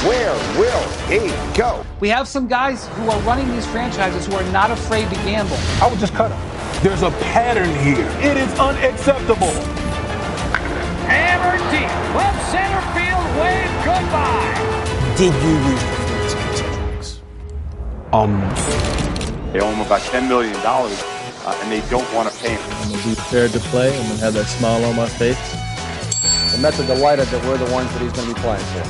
Where will he go? We have some guys who are running these franchises who are not afraid to gamble. I would just cut him. There's a pattern here. It is unacceptable. Hammer deep. Left center field, wave goodbye. Did you use performance enhancing drugs? They owe him about $10 million, and they don't want to pay him. I'm going to be prepared to play. I'm going to have that smile on my face. The Mets are delighted that we're the ones that he's going to be playing for.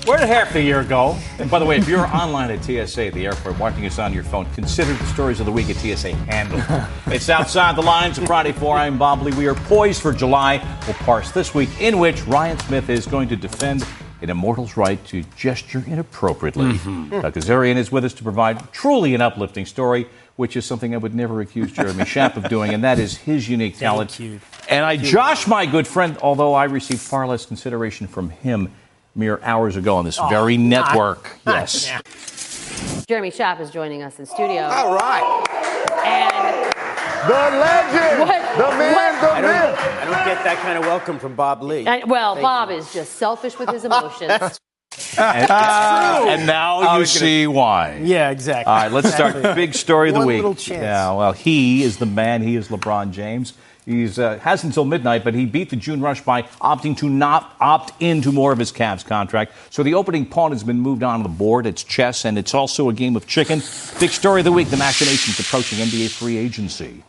Where did half the year go? And by the way, if you're online at TSA at the airport watching us on your phone, consider the stories of the week at TSA handled. It's Outside the Lines of Friday 4. I'm Bob Lee. We are poised for July. We'll parse this week, in which Ryan Smith is going to defend an immortal's right to gesture inappropriately. Doug Kazarian is with us to provide truly an uplifting story, which is something I would never accuse Jeremy Schaap of doing, and that is his unique talent. Thank you. And Josh, my good friend, although I received far less consideration from him mere hours ago on this very network. Yes. Yeah. Jeremy Schaap is joining us in studio. All right. And the legend, the man, the myth. I don't get that kind of welcome from Bob Lee. Bob is just selfish with his emotions. And now you see why. Yeah, exactly. All right, let's start. Big story of the One week. little chance. Yeah, well, he is the man. He is LeBron James. He's has until midnight, but he beat the June rush by opting to not opt into more of his Cavs contract. So the opening pawn has been moved on the board. It's chess, and it's also a game of chicken. Big story of the week, the machinations approaching NBA free agency.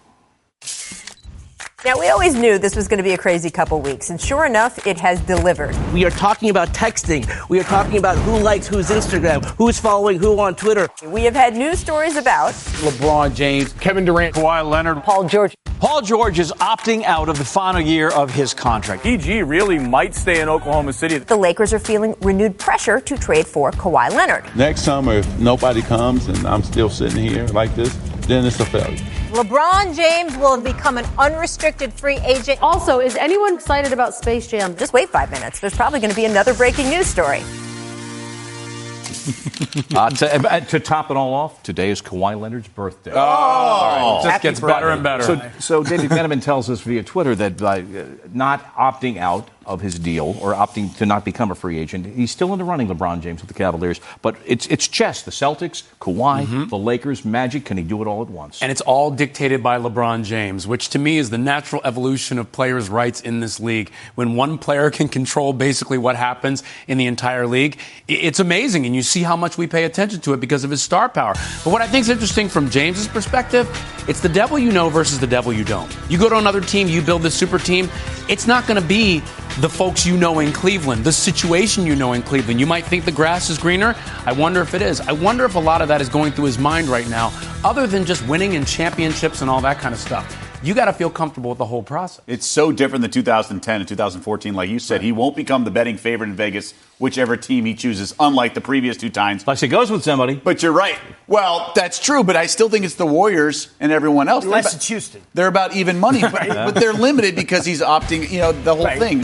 Now, we always knew this was going to be a crazy couple weeks, and sure enough, it has delivered. We are talking about texting. We are talking about who likes whose Instagram, who's following who on Twitter. We have had news stories about LeBron James, Kevin Durant, Kawhi Leonard, Paul George. Paul George is opting out of the final year of his contract. PG really might stay in Oklahoma City. The Lakers are feeling renewed pressure to trade for Kawhi Leonard. Next summer, if nobody comes and I'm still sitting here like this, then it's a failure. LeBron James will have become an unrestricted free agent. Also, is anyone excited about Space Jam? Just wait 5 minutes. There's probably going to be another breaking news story. To top it all off, today is Kawhi Leonard's birthday. All right. It just gets better and better. So David Veneman tells us via Twitter that by not opting out of his deal or opting to not become a free agent, he's still in the running, LeBron James, with the Cavaliers. But it's chess. The Celtics, Kawhi, the Lakers, Magic. Can he do it all at once? And it's all dictated by LeBron James, which to me is the natural evolution of players' rights in this league. When one player can control basically what happens in the entire league, it's amazing. And you see how much we pay attention to it because of his star power. But what I think is interesting from James's perspective, it's the devil you know versus the devil you don't. You go to another team, you build this super team, it's not going to be the folks you know in Cleveland, the situation you know in Cleveland. You might think the grass is greener. I wonder if it is. I wonder if a lot of that is going through his mind right now, other than just winning in championships and all that kind of stuff. You got to feel comfortable with the whole process. It's so different than 2010 and 2014. Like you said, he won't become the betting favorite in Vegas, whichever team he chooses, unlike the previous two times. Unless he goes with somebody. But you're right. Well, that's true, but I still think it's the Warriors and everyone else. Unless it's Houston. They're about even money, but they're limited because he's opting, the whole thing.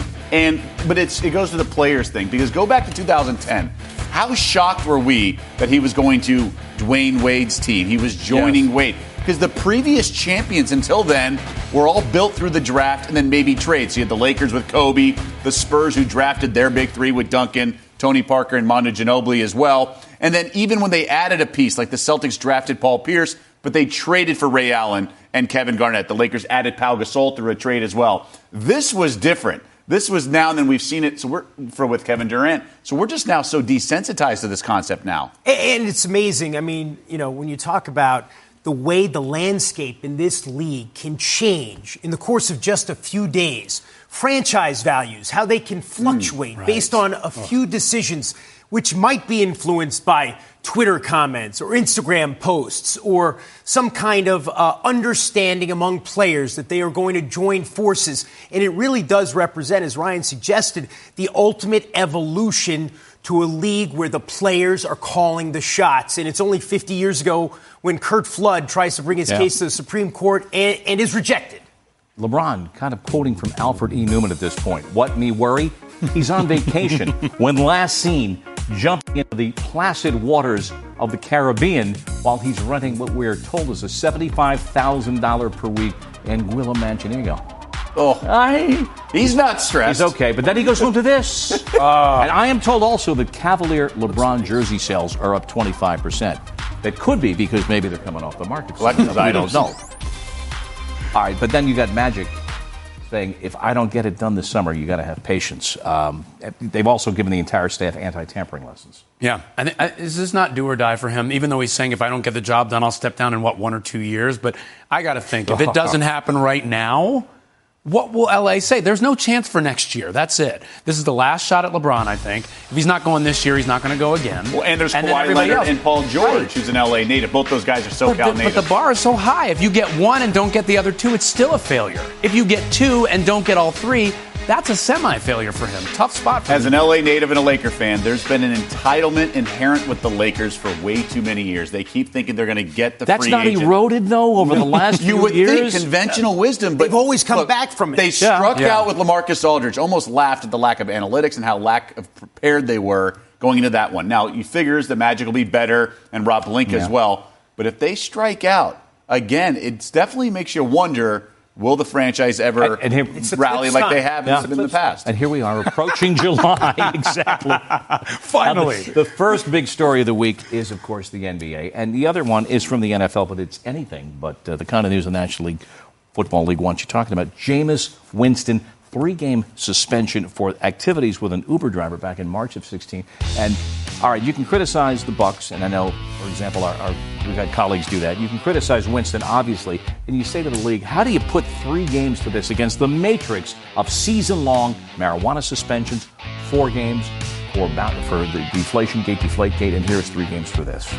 But it goes to the players thing, because go back to 2010. How shocked were we that he was going to Dwayne Wade's team? He was joining Wade. Because the previous champions until then were all built through the draft and then maybe trades. So you had the Lakers with Kobe, the Spurs who drafted their big three with Duncan, Tony Parker, and Manu Ginobili as well. And then even when they added a piece, like the Celtics drafted Paul Pierce, but they traded for Ray Allen and Kevin Garnett. The Lakers added Pau Gasol through a trade as well. This was different. This was now and then we've seen it with Kevin Durant. So we're just now so desensitized to this concept now. And it's amazing. I mean, when you talk about the way the landscape in this league can change in the course of just a few days, franchise values, how they can fluctuate based on a few decisions, which might be influenced by Twitter comments or Instagram posts or some kind of understanding among players that they are going to join forces. And it really does represent, as Ryan suggested, the ultimate evolution to a league where the players are calling the shots. And it's only 50 years ago when Curt Flood tries to bring his case to the Supreme Court and is rejected. LeBron kind of quoting from Alfred E. Newman at this point. What me worry? He's on vacation when last seen jumping into the placid waters of the Caribbean while he's renting what we're told is a $75,000 per week Anguilla mansion. Here you go. He's not stressed. He's okay, but then he goes home to this. And I am told also that Cavalier LeBron jersey sales are up 25%. That could be because maybe they're coming off the market. I don't know. All right, but then you got Magic saying, if I don't get it done this summer, you got to have patience. They've also given the entire staff anti-tampering lessons. Yeah. Is this not do or die for him? Even though he's saying, if I don't get the job done, I'll step down in, 1 or 2 years? But I got to think, if it doesn't happen right now, what will LA say? There's no chance for next year. That's it. This is the last shot at LeBron, I think. If he's not going this year, he's not going to go again. Well, and there's Kawhi Leonard and Paul George, who's an LA native. Both those guys are SoCal native. But the bar is so high. If you get one and don't get the other two, it's still a failure. If you get two and don't get all three, that's a semi-failure for him. Tough spot for him. As an LA native and a Laker fan, there's been an entitlement inherent with the Lakers for way too many years. They keep thinking they're going to get the free agent. That's not eroded, though, over the last few years? You would think conventional wisdom, but they've always come back from it. They struck out with LaMarcus Aldridge, almost laughed at the lack of analytics and how lack of prepared they were going into that one. Now, you figures the Magic will be better and Rob Pelinka as well. But if they strike out, again, it definitely makes you wonder, will the franchise ever rally like they have in the past? And here we are approaching July. Exactly. Finally. The first big story of the week is, of course, the NBA. And the other one is from the NFL, but it's anything but the kind of news the National League Football League wants you talking about. Jameis Winston, 3-game suspension for activities with an Uber driver back in March of 16. And, all right, you can criticize the Bucs, and I know, for example, we've had colleagues do that. You can criticize Winston, obviously, and you say to the league, how do you put 3 games to this against the matrix of season-long marijuana suspensions, 4 games for the Deflategate, and here's 3 games for this?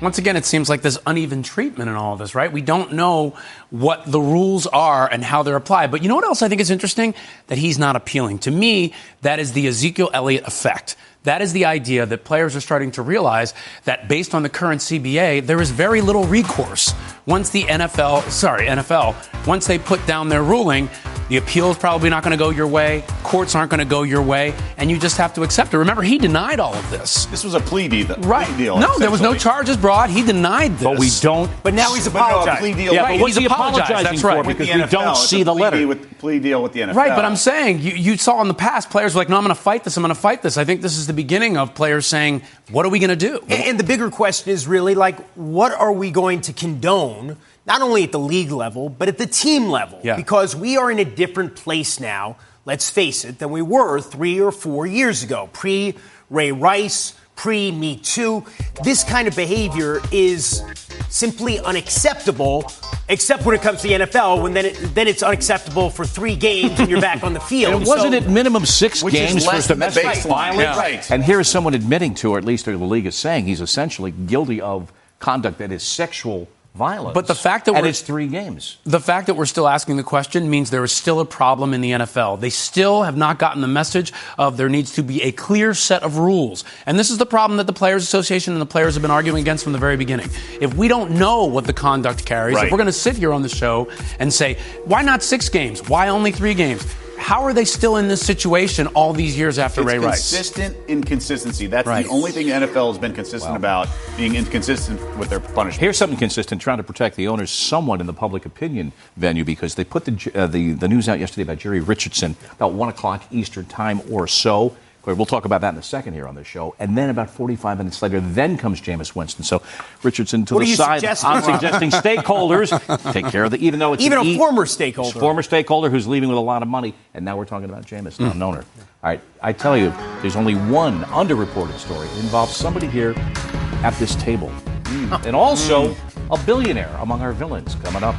Once again, it seems like there's uneven treatment in all of this, right? We don't know what the rules are and how they're applied. But you know what else I think is interesting? That he's not appealing. To me, that is the Ezekiel Elliott effect. That is the idea that players are starting to realize that based on the current CBA, there is very little recourse. Once the NFL, once they put down their ruling, the appeal is probably not going to go your way. Courts aren't going to go your way. And you just have to accept it. Remember, he denied all of this. This was a plea deal. Right. No, there was no charges brought. He denied this. But we don't. But now he's apologizing. Plea deal. Yeah, right, but what's he apologizing that's right. for? Because we don't see the letter. Plea deal with the NFL. Right, but I'm saying, you saw in the past, players were like, no, I'm going to fight this. I'm going to fight this. I think this is the beginning of players saying, what are we going to do? And the bigger question is really like, what are we going to condone, not only at the league level, but at the team level? Yeah. Because we are in a different place now, let's face it, than we were 3 or 4 years ago. Pre-Ray Rice, pre-Me Too. This kind of behavior is simply unacceptable, except when it comes to the NFL, when then it's unacceptable for 3 games and you're back on the field. And wasn't it minimum 6 games for domestic violence? Yeah. Right. And here is someone admitting to, or at least the league is saying, he's essentially guilty of conduct that is sexual violence. But the fact that it's 3 games. The fact that we're still asking the question means there is still a problem in the NFL. They still have not gotten the message of there needs to be a clear set of rules. And this is the problem that the Players Association and the players have been arguing against from the very beginning. If we don't know what the conduct carries, if we're going to sit here on the show and say, why not 6 games? Why only 3 games? How are they still in this situation all these years after Ray Rice? Consistent inconsistency. That's the only thing the NFL has been consistent about, being inconsistent with their punishment. Here's something consistent, trying to protect the owners somewhat in the public opinion venue, because they put the news out yesterday about Jerry Richardson about 1 o'clock Eastern time or so. We'll talk about that in a second here on this show. And then about 45 minutes later, then comes Jameis Winston. So Richardson to the side. I'm suggesting stakeholders take care of the, even though it's even a former stakeholder. Former stakeholder who's leaving with a lot of money. And now we're talking about Jameis, not an owner. All right, I tell you, there's only one underreported story. It involves somebody here at this table. And also a billionaire among our villains coming up.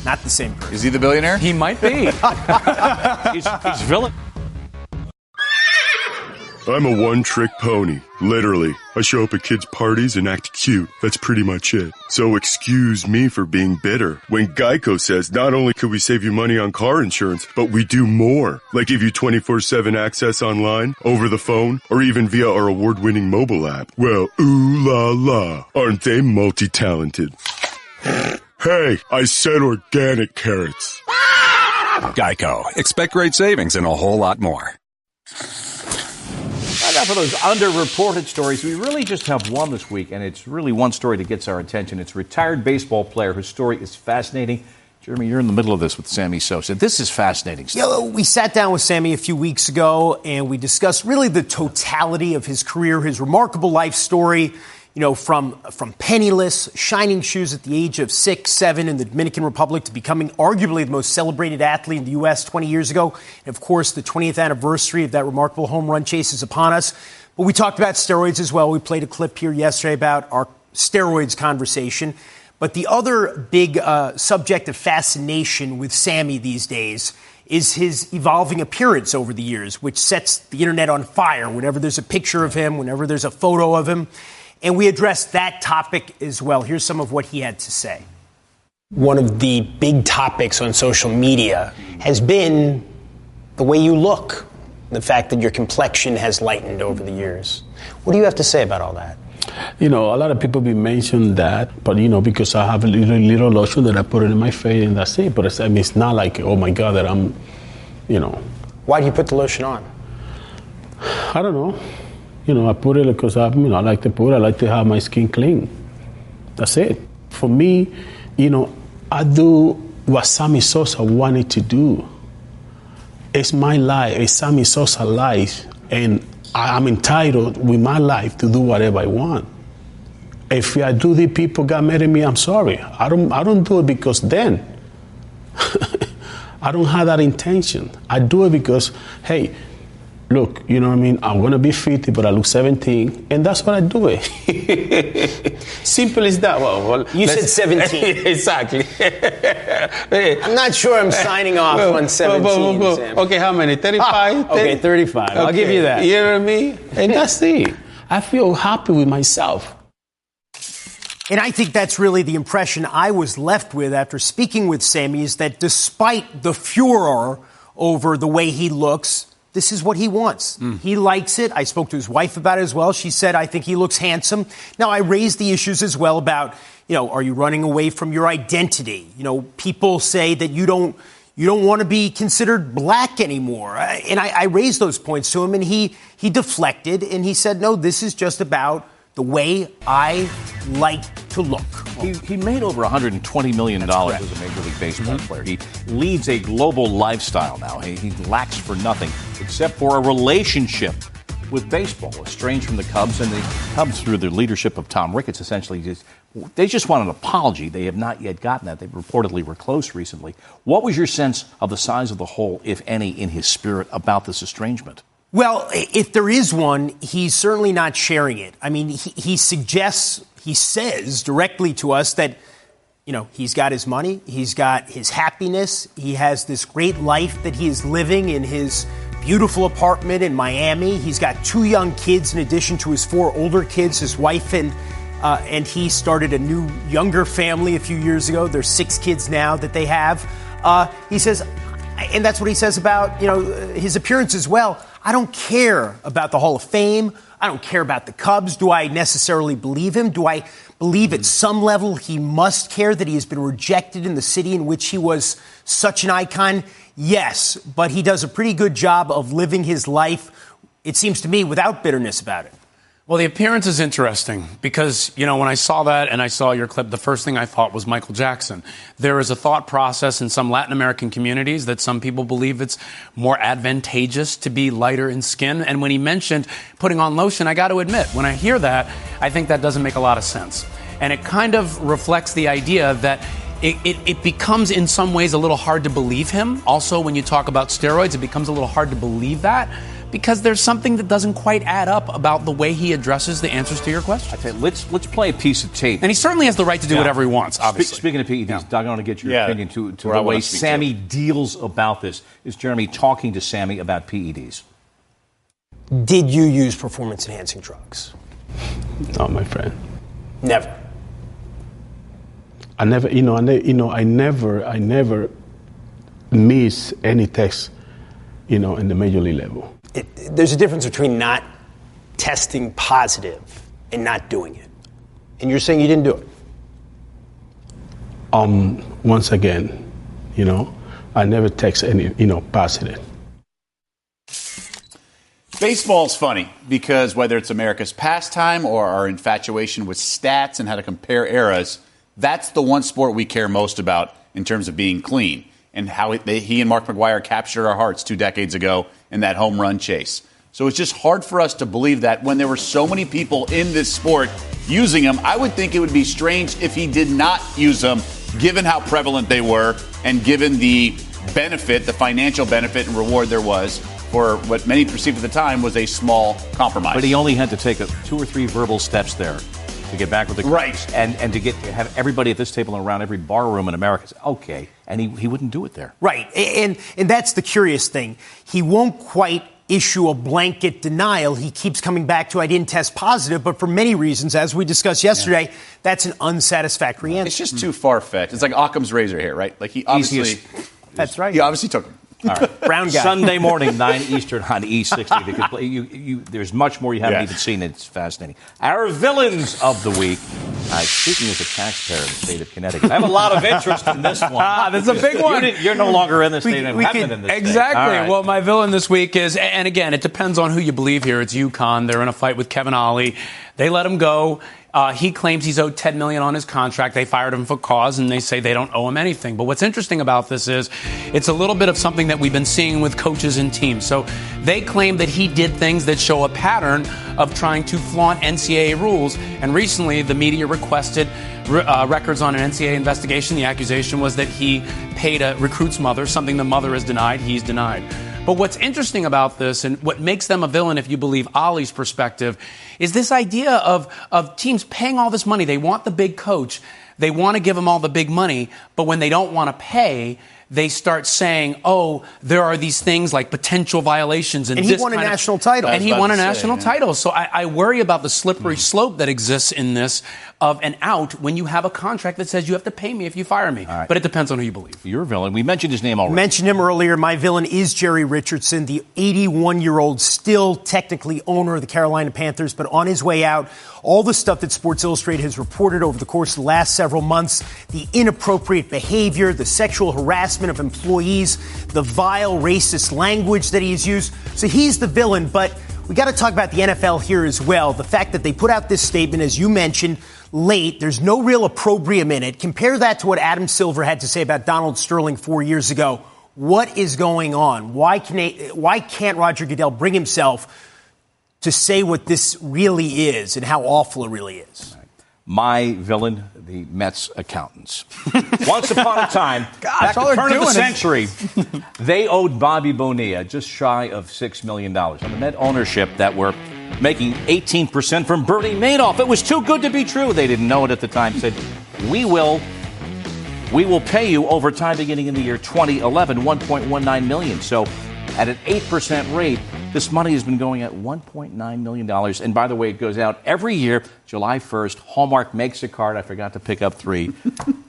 Not the same person. Is he the billionaire? He might be. He's villain. I'm a one-trick pony, literally. I show up at kids' parties and act cute. That's pretty much it. So excuse me for being bitter. When Geico says not only could we save you money on car insurance, but we do more. Like give you 24/7 access online, over the phone, or even via our award-winning mobile app. Well, ooh la la, aren't they multi-talented? Hey, I said organic carrots. Geico. Expect great savings and a whole lot more. Now for those underreported stories, we really just have one this week, and it's really one story that gets our attention. It's a retired baseball player whose story is fascinating. Jeremy, you're in the middle of this with Sammy Sosa. This is fascinating stuff. We sat down with Sammy a few weeks ago, and we discussed really the totality of his career, his remarkable life story, from penniless, shining shoes at the age of 6, 7 in the Dominican Republic to becoming arguably the most celebrated athlete in the U.S. 20 years ago. And, of course, the 20th anniversary of that remarkable home run chase is upon us. But we talked about steroids as well. We played a clip here yesterday about our steroids conversation. But the other big subject of fascination with Sammy these days is his evolving appearance over the years, which sets the internet on fire whenever there's a picture of him, whenever there's a photo of him. And we addressed that topic as well. Here's some of what he had to say. One of the big topics on social media has been the way you look, the fact that your complexion has lightened over the years. What do you have to say about all that? A lot of people be mentioning that, but, because I have a little lotion that I put it in my face and that's it. But it's not like, oh, my God, that I'm, Why do you put the lotion on? I don't know. I put it because I like to put it. I like to have my skin clean. That's it. For me, I do what Sammy Sosa wanted to do. It's my life. It's Sammy Sosa's life. And I'm entitled with my life to do whatever I want. If I do the people got mad at me, I'm sorry. I don't do it because then. I don't have that intention. I do it because, hey, look, you know what I mean? I'm going to be 50, but I look 17, and that's what I do it. Simple as that. Well, you said 17. Exactly. I'm not sure I'm signing off on 17. Sam. Okay, how many? 35? Okay, 35. Okay. I'll give you that. You know what I mean? And that's it. I feel happy with myself. And I think that's really the impression I was left with after speaking with Sammy, is that despite the furor over the way he looks, this is what he wants. He likes it. I spoke to his wife about it as well. She said, I think he looks handsome. Now, I raised the issues as well about, are you running away from your identity? People say that you don't want to be considered black anymore. And I raised those points to him, and he deflected, and he said, no, this is just about the way I like to look. He made over $120 million as a Major League Baseball player. He leads a global lifestyle now. He lacks for nothing except for a relationship with baseball, estranged from the Cubs. And the Cubs, through the leadership of Tom Ricketts, essentially they just want an apology. They have not yet gotten that. They reportedly were close recently. What was your sense of the size of the hole, if any, in his spirit about this estrangement? Well, if there is one, he's certainly not sharing it. I mean, he says directly to us that, he's got his money, he's got his happiness, he has this great life that he is living in his beautiful apartment in Miami. He's got 2 young kids in addition to his 4 older kids. His wife and he started a new, younger family a few years ago. There's 6 kids now that they have. He says, and that's what he says about, his appearance as well. I don't care about the Hall of Fame. I don't care about the Cubs. Do I necessarily believe him? Do I believe at some level he must care that he has been rejected in the city in which he was such an icon? Yes, but he does a pretty good job of living his life, it seems to me, without bitterness about it. Well, the appearance is interesting because, when I saw that and I saw your clip, the first thing I thought was Michael Jackson. There is a thought process in some Latin American communities that some people believe it's more advantageous to be lighter in skin. And when he mentioned putting on lotion, I got to admit, when I hear that, I think that doesn't make a lot of sense. And it kind of reflects the idea that it becomes in some ways a little hard to believe him. Also, when you talk about steroids, it becomes a little hard to believe that, because there's something that doesn't quite add up about the way he addresses the answers to your questions. I tell you, let's play a piece of tape. And he certainly has the right to do whatever he wants, obviously. Speaking of PEDs, Doug, I want to get your opinion to the way Sammy deals about this. Is Jeremy talking to Sammy about PEDs? Did you use performance-enhancing drugs? No, my friend. Never. I never miss any test, in the major league level. There's a difference between not testing positive and not doing it. And you're saying you didn't do it? once again, I never text any, positive. Baseball's funny because whether it's America's pastime or our infatuation with stats and how to compare eras, that's the one sport we care most about in terms of being clean and how he and Mark McGwire captured our hearts 2 decades ago in that home run chase. So it's just hard for us to believe that when there were so many people in this sport using them. I would think it would be strange if he did not use them, given how prevalent they were and given the benefit, the financial benefit and reward there was for what many perceived at the time was a small compromise. But he only had to take 2 or 3 verbal steps there to get back with the right, and to have everybody at this table and around every bar room in America say, okay, and he wouldn't do it there. Right, and that's the curious thing. He won't quite issue a blanket denial. He keeps coming back to, I didn't test positive, but for many reasons, as we discussed yesterday, that's an unsatisfactory answer. It's just too far-fetched. It's like Occam's razor here, right? Like he obviously... That's right. He obviously took him. All right. Brown guy. Sunday morning, 9 Eastern on E60. There's much more you haven't even seen. It's fascinating. Our villains of the week. Speaking as a taxpayer in the state of Connecticut, I have a lot of interest in this one. That's a big one. You're no longer in the state and haven't been in this exactly. state. Right. Well, my villain this week is, and again, it depends on who you believe here. It's UConn. They're in a fight with Kevin Ollie. They let him go. He claims he's owed $10 million on his contract. They fired him for cause, and they say they don't owe him anything. But what's interesting about this is it's a little bit of something that we've been seeing with coaches and teams. So they claim that he did things that show a pattern of trying to flaunt NCAA rules. And recently, the media requested records on an NCAA investigation. The accusation was that he paid a recruit's mother, something the mother has denied. He's denied. But what's interesting about this and what makes them a villain, if you believe Ollie's perspective, is this idea of teams paying all this money. They want the big coach. They want to give him all the big money. But when they don't want to pay, they start saying, oh, there are these things like potential violations. And he won a national title. And he won a national title. So I worry about the slippery slope that exists in this of an out when you have a contract that says you have to pay me if you fire me. Right. But it depends on who you believe. Your villain. We mentioned his name already. Mentioned him earlier. My villain is Jerry Richardson, the 81-year-old, still technically owner of the Carolina Panthers, but on his way out. All the stuff that Sports Illustrated has reported over the course of the last several months, the inappropriate behavior, the sexual harassment of employees, the vile racist language that he's used. So he's the villain, but we got to talk about the NFL here as well. The fact that they put out this statement, as you mentioned, late. There's no real opprobrium in it. Compare that to what Adam Silver had to say about Donald Sterling 4 years ago. What is going on? Why can't Roger Goodell bring himself to say what this really is and how awful it really is? My villain, the Mets accountants. Once upon a time, back all at the they're turn of the doing century, they owed Bobby Bonilla just shy of $6 million on the Met ownership that were making 18% from Bernie Madoff. It was too good to be true. They didn't know it at the time. Said, we will pay you over time beginning in the year 2011, $1.19 million. So at an 8% rate, this money has been going at $1.9 million. And by the way, it goes out every year, July 1st. Hallmark makes a card. I forgot to pick up 3.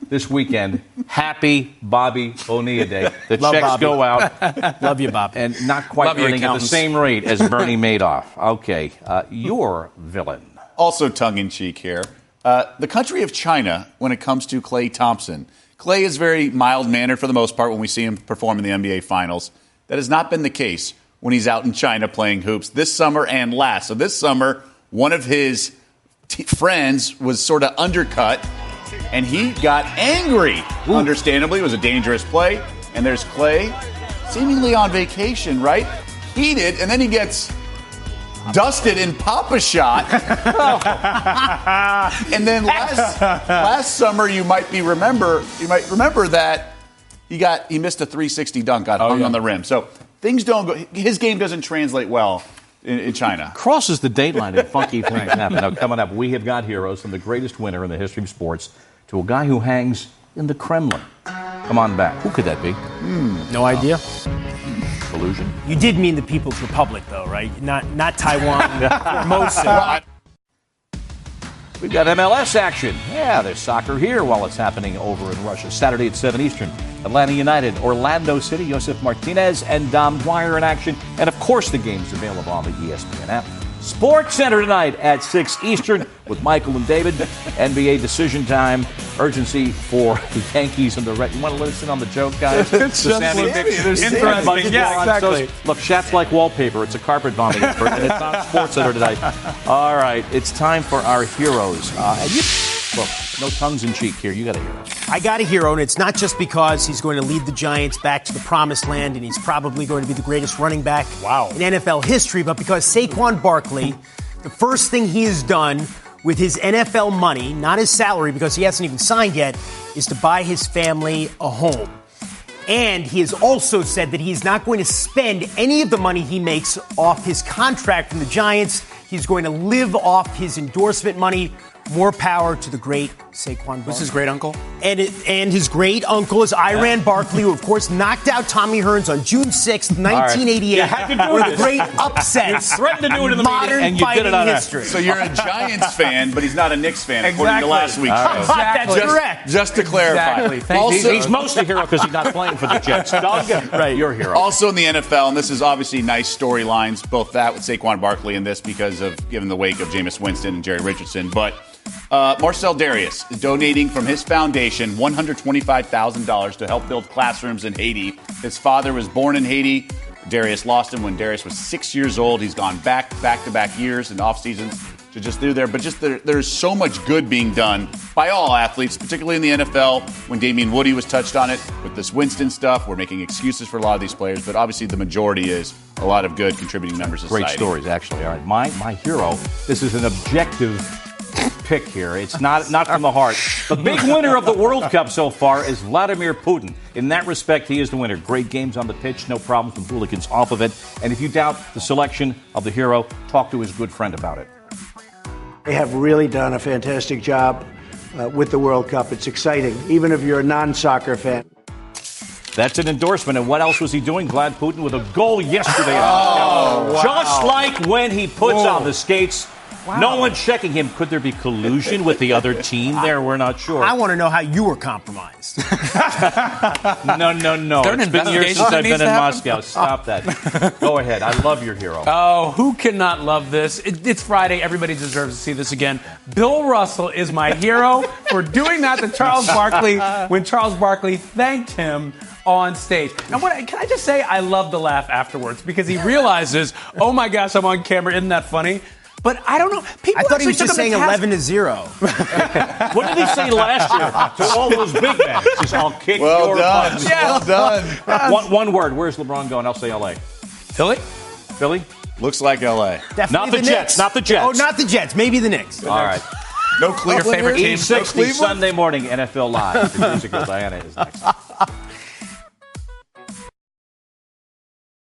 This weekend, happy Bobby Bonilla Day. The Love checks Bobby. go out. Love you, Bob. And not quite Love you, earning at the accountants. same rate as Bernie Madoff. Okay, your villain. Also tongue-in-cheek here. The country of China, when it comes to Klay Thompson. Klay is very mild-mannered for the most part when we see him perform in the NBA Finals. That has not been the case when he's out in China playing hoops this summer and last. So this summer, one of his friends was sort of undercut, and he got angry. Ooh. Understandably, it was a dangerous play. And there's Klay, seemingly on vacation, right? Heated, and then he gets dusted in Papa Shot. And then last summer, you might remember that he missed a 360 dunk, got hung on the rim. So things don't go. His game doesn't translate well in China. Crosses the date line and funky things happen. Now, coming up, we have got heroes from the greatest winner in the history of sports to a guy who hangs in the Kremlin. Come on back. Who could that be? No idea. Illusion? You did mean the People's Republic, though, right? Not Taiwan, Formosa. We've got MLS action. Yeah, there's soccer here while it's happening over in Russia. Saturday at 7 Eastern. Atlanta United, Orlando City, Josef Martinez and Dom Dwyer in action. And, of course, the game's available on the ESPN app. Sports Center tonight at 6 Eastern with Michael and David. NBA decision time. Urgency for the Yankees and the Red. You want to listen on the joke, guys? It's just Sammy, interesting. Yeah, exactly. Look, Shaq's like wallpaper. It's a carpet bombing effort, and it's on Sports Center tonight. All right, it's time for our heroes. Look, no tongues in cheek here. You got a hero. I got a hero, and it's not just because he's going to lead the Giants back to the promised land and he's probably going to be the greatest running back in NFL history, but because Saquon Barkley, the first thing he has done with his NFL money, not his salary because he hasn't even signed yet, is to buy his family a home. And he has also said that he's not going to spend any of the money he makes off his contract from the Giants. He's going to live off his endorsement money. More power to the great Saquon Barkley. What's his great uncle? And his great uncle is Iran Barkley, who, of course, knocked out Tommy Hearns on June 6th, 1988. You had to do one of this. the great upsets. You threatened to do it in the meeting, and you did it on history. So you're a Giants fan, but he's not a Knicks fan, according to last week's show. That's correct. Just to clarify. Exactly. Also, he's mostly a hero because he's not playing for the Jets. Doug, right, you're a hero. Also in the NFL, and this is obviously nice storylines, both that with Saquon Barkley and this because of given the wake of Jameis Winston and Jerry Richardson, but Marcel Darius is donating from his foundation $125,000 to help build classrooms in Haiti. His father was born in Haiti. Darius lost him when Darius was 6 years old. He's gone back-to-back years and off seasons to just do there. But just there's so much good being done by all athletes, particularly in the NFL. When Damian Woody was touched on it with this Winston stuff, we're making excuses for a lot of these players, but obviously the majority is a lot of good contributing members of society. Great stories, actually. All right, my hero. This is an objective pick here. It's not from the heart. The big winner of the World Cup so far is Vladimir Putin. In that respect, he is the winner. Great games on the pitch, no problems with hooligans off of it. And if you doubt the selection of the hero, talk to his good friend about it. They have really done a fantastic job with the World Cup. It's exciting, even if you're a non-soccer fan. That's an endorsement. And what else was he doing? Vlad Putin with a goal yesterday. Just like when he puts on the skates. Wow. No one's checking him. Could there be collusion with the other team there? We're not sure. I want to know how you were compromised. No. It's been years since I've been in Moscow. Stop that. Go ahead. I love your hero. Oh, who cannot love this? It's Friday. Everybody deserves to see this again. Bill Russell is my hero for doing that to Charles Barkley when Charles Barkley thanked him on stage. Now, can I just say I love the laugh afterwards because he realizes, oh my gosh, I'm on camera. Isn't that funny? But I don't know. I thought he was just saying 11-0. What did he say last year to all those big men? He says, I'll kick your butt. Well done. One word. Where's LeBron going? I'll say L.A. Philly? Looks like L.A. Definitely not the Jets. Not the Jets. Oh, not the Jets. Maybe the Knicks. All right. No Cleveland. Your favorite team? 8:60 Sunday morning, NFL Live. The musical Diana is next.